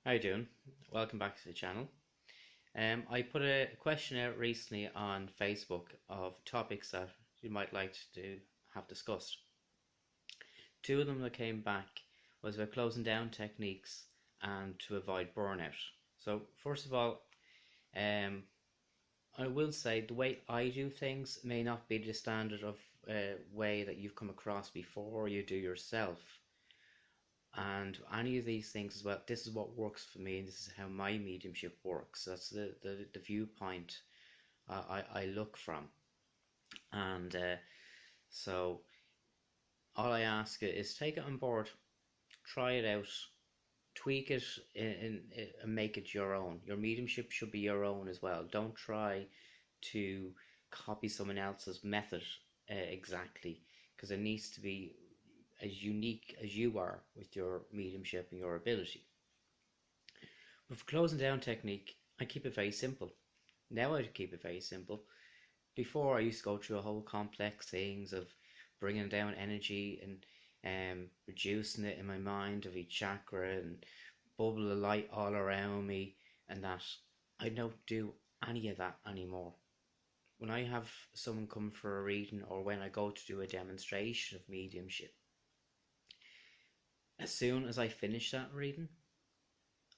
How you doing? Welcome back to the channel. I put a question out recently on Facebook of topics that you might like to have discussed. Two of them that came back was about closing down techniques and to avoid burnout. So first of all, um, I will say the way I do things may not be the standard of way that you've come across before or you do yourself. And any of these things as well, this is what works for me and this is how my mediumship works. That's the viewpoint I look from. And so all I ask is take it on board, try it out, tweak it and make it your own. Your mediumship should be your own as well. Don't try to copy someone else's method exactly, because it needs to be as unique as you are with your mediumship and your ability. But for closing down technique, I keep it very simple. Now I keep it very simple. Before I used to go through a whole complex things of bringing down energy and reducing it in my mind of each chakra and bubble of light all around me, and that I don't do any of that anymore. When I have someone come for a reading or when I go to do a demonstration of mediumship, as soon as I finish that reading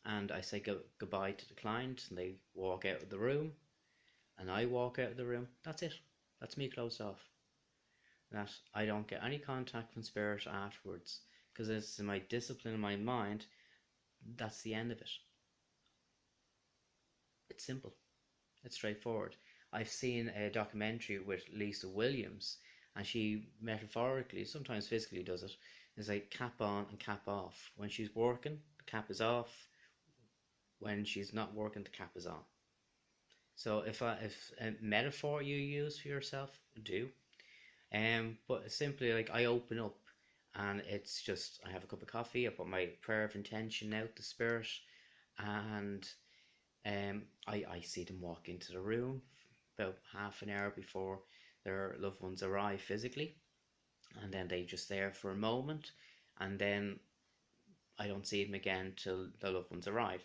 and I say goodbye to the client and they walk out of the room and I walk out of the room, that's it. That's me closed off. That I don't get any contact from spirit afterwards, because it's in my discipline in my mind. That's the end of it. It's simple. It's straightforward. I've seen a documentary with Lisa Williams, and she metaphorically, sometimes physically does it. It's like cap on and cap off. When she's working, the cap is off. When she's not working, the cap is on. So if a metaphor you use for yourself, do. But simply like I open up and it's just I have a cup of coffee, I put my prayer of intention out to spirit, and I see them walk into the room about half an hour before their loved ones arrive physically, and then they just there for a moment, and then I don't see them again till the loved ones arrive.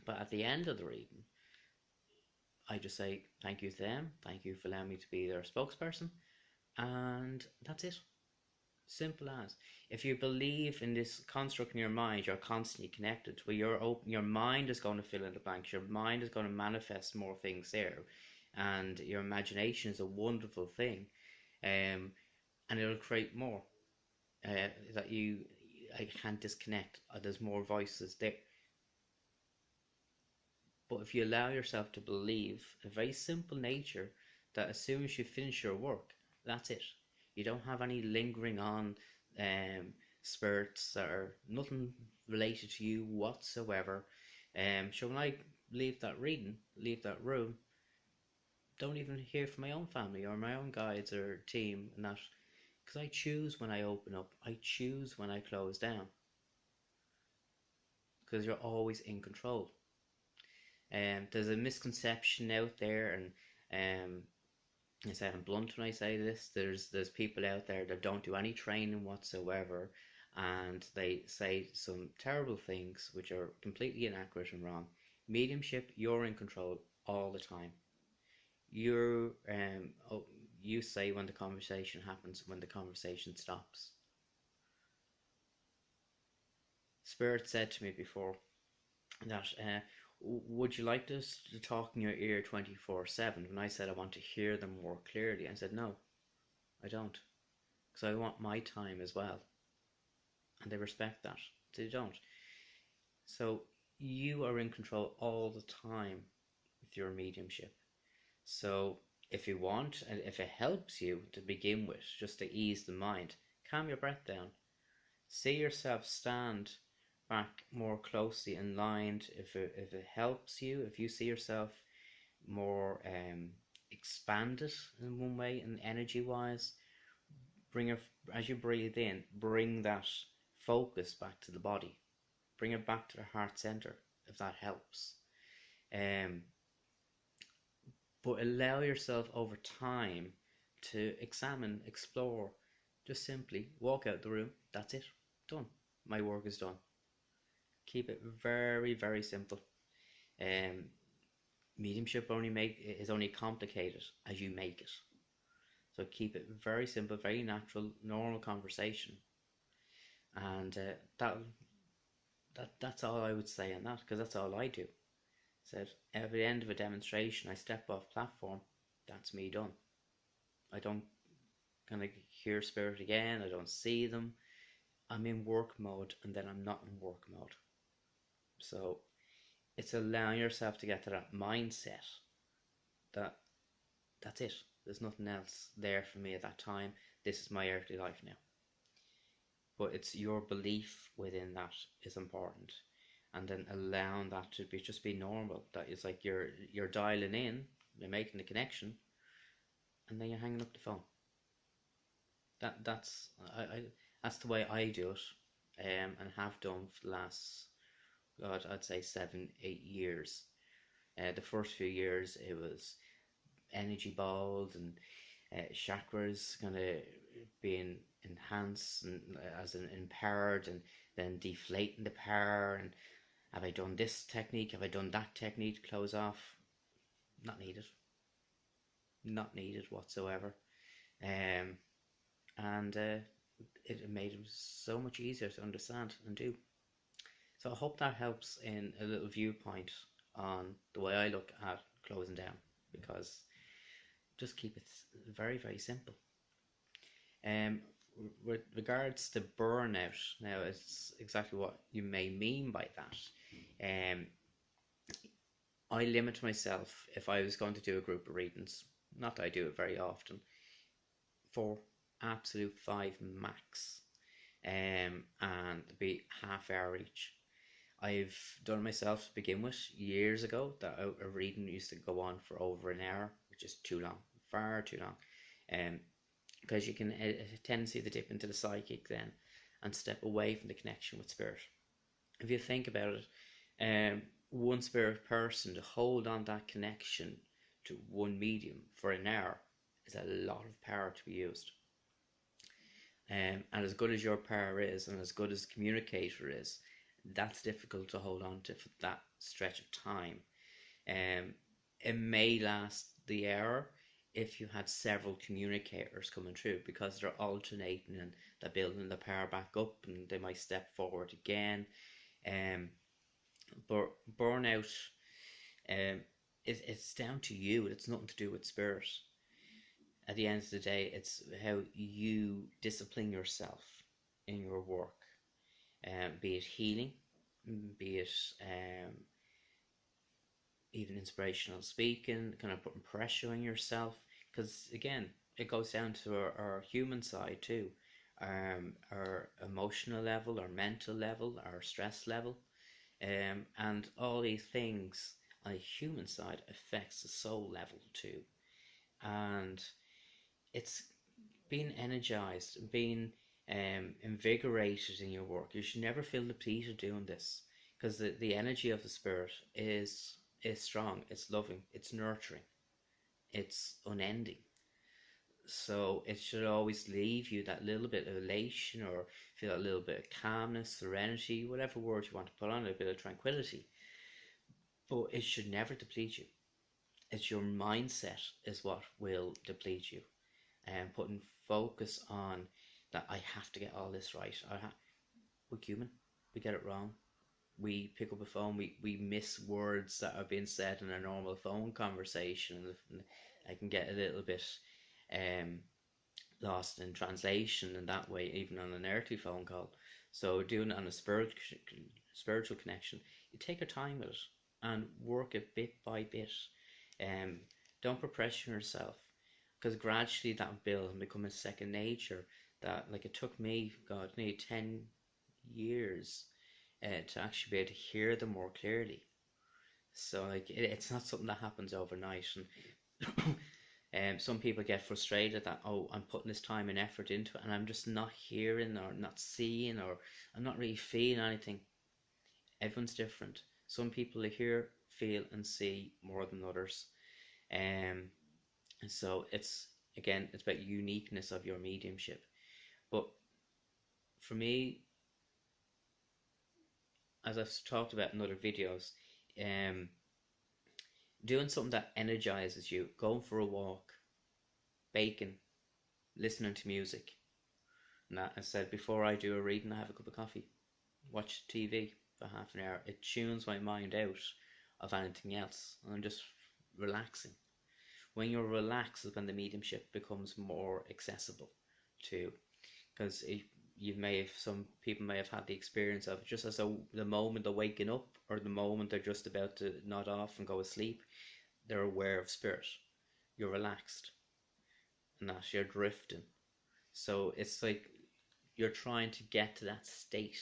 But at the end of the reading, I just say thank you to them, thank you for allowing me to be their spokesperson, and that's it. Simple as. If you believe in this construct in your mind, you're constantly connected. Well, you're open. Your mind is going to fill in the blanks. Your mind is going to manifest more things there, and your imagination is a wonderful thing, and it'll create more. That I can't disconnect. There's more voices there. But if you allow yourself to believe a very simple nature, that as soon as you finish your work, that's it. You don't have any lingering on spirits that are nothing related to you whatsoever. So when I leave that reading, leave that room, don't even hear from my own family or my own guides or team and that, because I choose when I open up, I choose when I close down, because you're always in control. There's a misconception out there, and I say I'm blunt when I say this. There's people out there that don't do any training whatsoever, and they say some terrible things which are completely inaccurate and wrong. Mediumship, you're in control all the time. You say when the conversation happens, when the conversation stops. Spirit said to me before that would you like us to talk in your ear 24/7? When I said I want to hear them more clearly, I said no, I don't, because I want my time as well, and they respect that. They don't. So you are in control all the time with your mediumship. So if you want, and if it helps you to begin with, just to ease the mind, calm your breath down. See yourself stand back more closely in line. If it helps you, if you see yourself more expanded in one way and energy wise, as you breathe in, bring that focus back to the body, bring it back to the heart center, if that helps. But allow yourself over time to examine, explore. Just simply walk out the room, that's it, done, my work is done. keep it very, very simple. Um, Mediumship is only complicated as you make it. So keep it very simple, very natural, normal conversation, and that's all I would say on that, because that's all I do. Said at the end of a demonstration, I step off platform. That's me done. I don't kind of hear spirit again. I don't see them. I'm in work mode, and then I'm not in work mode. So it's allowing yourself to get to that mindset that that's it. There's nothing else there for me at that time. This is my earthly life now. But it's your belief within that is important, and then allowing that to just be normal. That is like you're dialing in, you're making the connection, and then you're hanging up the phone. That's the way I do it, and have done for the last, God, I'd say 7-8 years. The first few years it was energy balls and chakras kind of being enhanced and as an empowered, and then deflating the power. And have I done this technique? Have I done that technique to close off? Not needed. Not needed whatsoever. And it made it so much easier to understand and do. So I hope that helps in a little viewpoint on the way I look at closing down, because just keep it very, very simple. With regards to burnout, now it's exactly what you may mean by that. I limit myself, if I was going to do a group of readings, not that I do it very often, for absolute 5 max, and be half hour each. I've done it myself to begin with years ago, that a reading used to go on for over an hour, which is too long, far too long, because you can a tendency to dip into the psychic then and step away from the connection with spirit. If you think about it, one spirit person to hold on that connection to one medium for an hour is a lot of power to be used. And as good as your power is, and as good as the communicator is, that's difficult to hold on to for that stretch of time. It may last the hour if you had several communicators coming through, because they're alternating and they're building the power back up, and they might step forward again. But burnout, it's down to you. It's nothing to do with spirit. At the end of the day, it's how you discipline yourself in your work, be it healing, be it even inspirational speaking, kind of putting pressure on yourself, because again, it goes down to our human side too, our emotional level, our mental level, our stress level, and all these things on a human side affects the soul level too. And it's being energized, being invigorated in your work. You should never feel depleted doing this, because the energy of the spirit is strong, it's loving, it's nurturing, it's unending. So it should always leave you that little bit of elation, or feel a little bit of calmness, serenity, whatever word you want to put on it, a bit of tranquility. But it should never deplete you. It's your mindset is what will deplete you. And putting focus on that I have to get all this right. We're human. We get it wrong. We pick up a phone. We miss words that are being said in a normal phone conversation. I can get a little bit lost in translation in that way, even on an earthly phone call. So doing it on a spiritual connection, you take your time with it and work it bit by bit. Don't put pressure on yourself, because gradually that will build and become a second nature. That, like, it took me, God, nearly 10 years to actually be able to hear them more clearly. So like it's not something that happens overnight. And some people get frustrated that, oh, I'm putting this time and effort into it and I'm just not hearing or not seeing, or I'm not really feeling anything. Everyone's different. Some people hear, feel and see more than others. And so it's about uniqueness of your mediumship. But for me, as I've talked about in other videos, um, doing something that energizes you, going for a walk, baking, listening to music. And that, as I said, before I do a reading, I have a cup of coffee, watch TV for half an hour. It tunes my mind out of anything else. I'm just relaxing. When you're relaxed is when the mediumship becomes more accessible to, because some people may have had the experience of just as the moment they're waking up or the moment they're just about to nod off and go asleep, they're aware of spirit. You're relaxed, and that you're drifting. So it's like you're trying to get to that state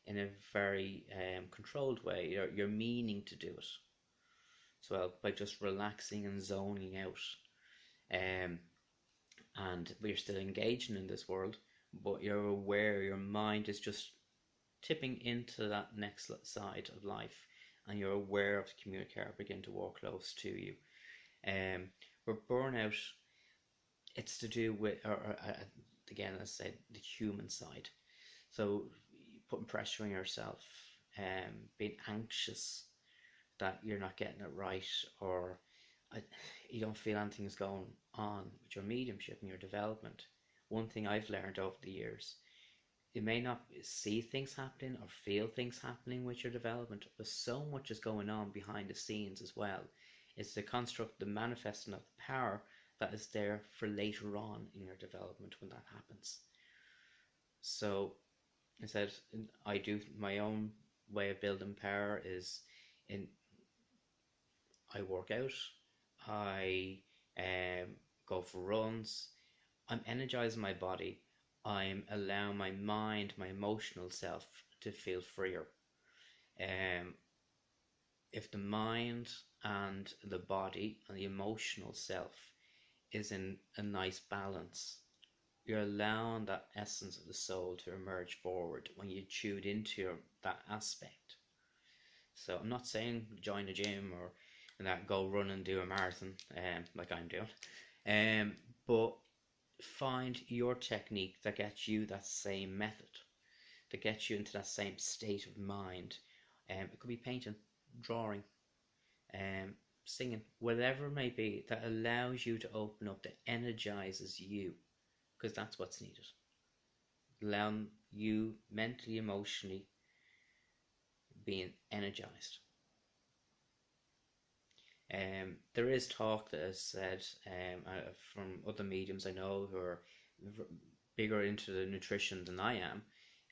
in a very controlled way. You're meaning to do it as well by just relaxing and zoning out. And you're still engaging in this world, but you're aware your mind is just tipping into that next side of life, and you're aware of the communicator begin to walk close to you. Where burnout, it's to do with, again, as I said, the human side. So putting pressure on yourself, being anxious that you're not getting it right, or you don't feel anything's going on with your mediumship and your development. One thing I've learned over the years, you may not see things happening or feel things happening with your development, but so much is going on behind the scenes as well. It's the construct, the manifesting of the power that is there for later on in your development when that happens. So I said, I do my own way of building power is I work out, I go for runs, I'm energizing my body, I'm allowing my mind, my emotional self to feel freer. If the mind and the body and the emotional self is in a nice balance, you're allowing that essence of the soul to emerge forward when you tune into that aspect. So I'm not saying join a gym or that go run and do a marathon like I'm doing, but find your technique that gets you that same method, that gets you into that same state of mind. It could be painting, drawing, singing, whatever it may be, that allows you to open up, that energizes you, because that's what's needed. Allowing you mentally, emotionally being energized. There is talk that is said from other mediums I know who are bigger into the nutrition than I am,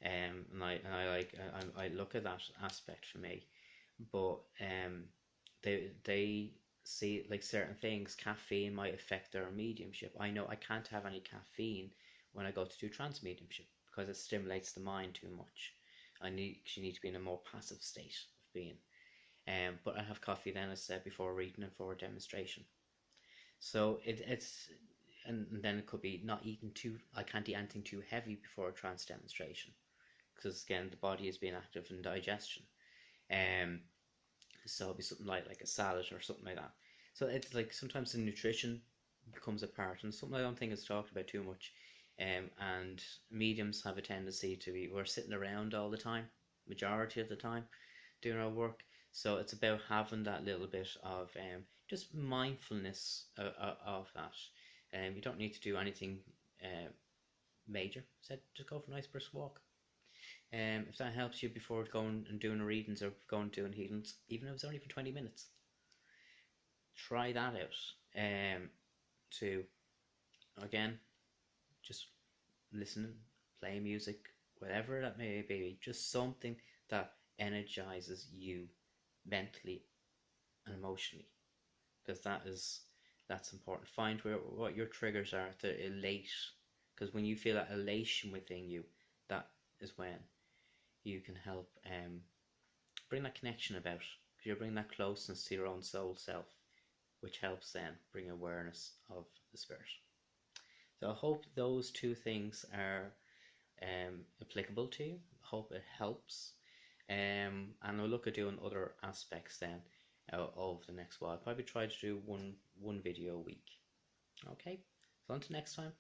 and I look at that aspect for me, but they see like certain things, caffeine might affect their mediumship. I know I can't have any caffeine when I go to do trance mediumship because it stimulates the mind too much. You need to be in a more passive state of being. But I have coffee then, as I said, before reading and for a demonstration. So it's and then it could be not eating too. I can't eat anything too heavy before a trance demonstration, because again the body is being active in digestion. So it'll be something like a salad or something like that. So it's like sometimes the nutrition becomes a part, and something I don't think is talked about too much. And mediums have a tendency to be, we're sitting around all the time, majority of the time, doing our work. So it's about having that little bit of just mindfulness of that. You don't need to do anything major. Just go for a nice brisk walk. If that helps you before going and doing readings or going and doing healings, even if it's only for 20 minutes, try that out. To again, just listening, play music, whatever that may be, just something that energizes you mentally and emotionally, because that's important. Find what your triggers are to elate, because when you feel that elation within you, that is when you can help bring that connection about, because you're bringing that closeness to your own soul self, which helps then bring awareness of the spirit. So I hope those two things are applicable to you. I hope it helps. And I'll look at doing other aspects then of the next while. I'll probably try to do one video a week. Okay, so until next time,